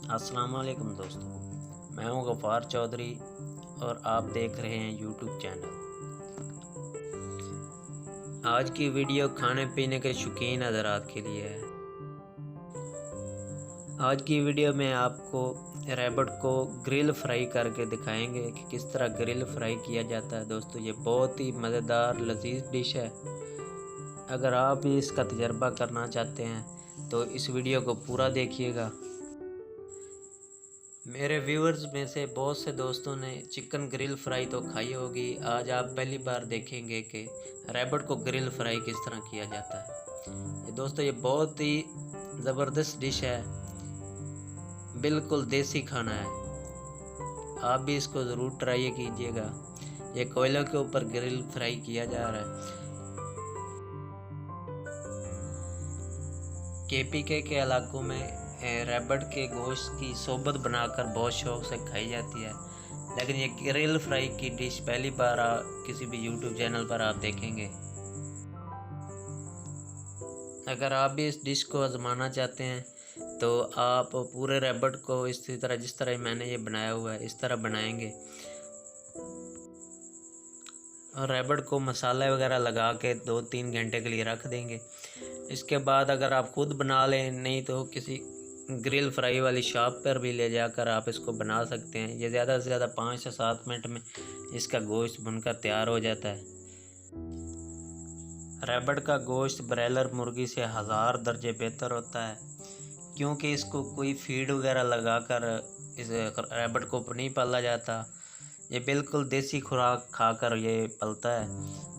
अस्सलाम वालेकुम दोस्तों, मैं हूं गफ़ार चौधरी और आप देख रहे हैं यूट्यूब चैनल। आज की वीडियो खाने पीने के शौकीन हज़रात के लिए है। आज की वीडियो में आपको रैबिट को ग्रिल फ्राई करके दिखाएंगे कि किस तरह ग्रिल फ्राई किया जाता है। दोस्तों, ये बहुत ही मज़ेदार लजीज डिश है। अगर आप भी इसका तजर्बा करना चाहते हैं तो इस वीडियो को पूरा देखिएगा। मेरे व्यूअर्स में से बहुत से दोस्तों ने चिकन ग्रिल फ्राई तो खाई होगी। आज आप पहली बार देखेंगे कि रैबिट को ग्रिल फ्राई किस तरह किया जाता है। ये दोस्तों, ये बहुत ही ज़बरदस्त डिश है, बिल्कुल देसी खाना है। आप भी इसको ज़रूर ट्राई कीजिएगा। ये कोयलों के ऊपर ग्रिल फ्राई किया जा रहा है। केपीके के इलाकों में रैबिट के गोश्त की सोबत बनाकर बहुत शौक से खाई जाती है, लेकिन ये ग्रिल फ्राई की डिश पहली बार किसी भी यूट्यूब चैनल पर आप देखेंगे। अगर आप भी इस डिश को आजमाना चाहते हैं तो आप पूरे रैबिट को इसी तरह, जिस तरह मैंने ये बनाया हुआ है, इस तरह बनाएंगे और रैबिट को मसाले वगैरह लगा के 2-3 घंटे के लिए रख देंगे। इसके बाद अगर आप खुद बना लें, नहीं तो किसी ग्रिल फ्राई वाली शॉप पर भी ले जाकर आप इसको बना सकते हैं। ये ज़्यादा से ज़्यादा 5 से 7 मिनट में इसका गोश्त बनकर तैयार हो जाता है। रैबिट का गोश्त ब्रॉयलर मुर्गी से 1000 दर्जे बेहतर होता है, क्योंकि इसको कोई फीड वगैरह लगाकर इस रैबिट को नहीं पाला जाता। ये बिल्कुल देसी खुराक खाकर ये पलता है।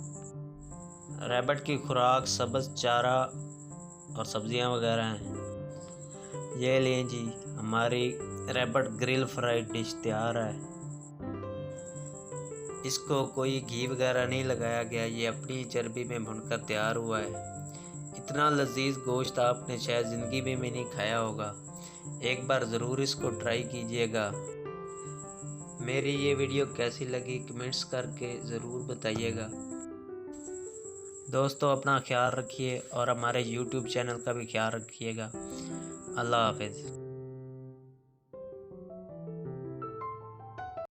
रैबिट की खुराक सब्ज़ चारा और सब्जियां वगैरह हैं। ये लें जी, हमारी रैबिट ग्रिल फ्राइड डिश तैयार है। इसको कोई घी वगैरह नहीं लगाया गया, ये अपनी चर्बी में भुनकर तैयार हुआ है। इतना लजीज गोश्त आपने शायद ज़िंदगी में नहीं खाया होगा। एक बार ज़रूर इसको ट्राई कीजिएगा। मेरी ये वीडियो कैसी लगी कमेंट्स करके ज़रूर बताइएगा। दोस्तों, अपना ख्याल रखिए और हमारे यूट्यूब चैनल का भी ख्याल रखिएगा। अल्लाह हाफ़िज़।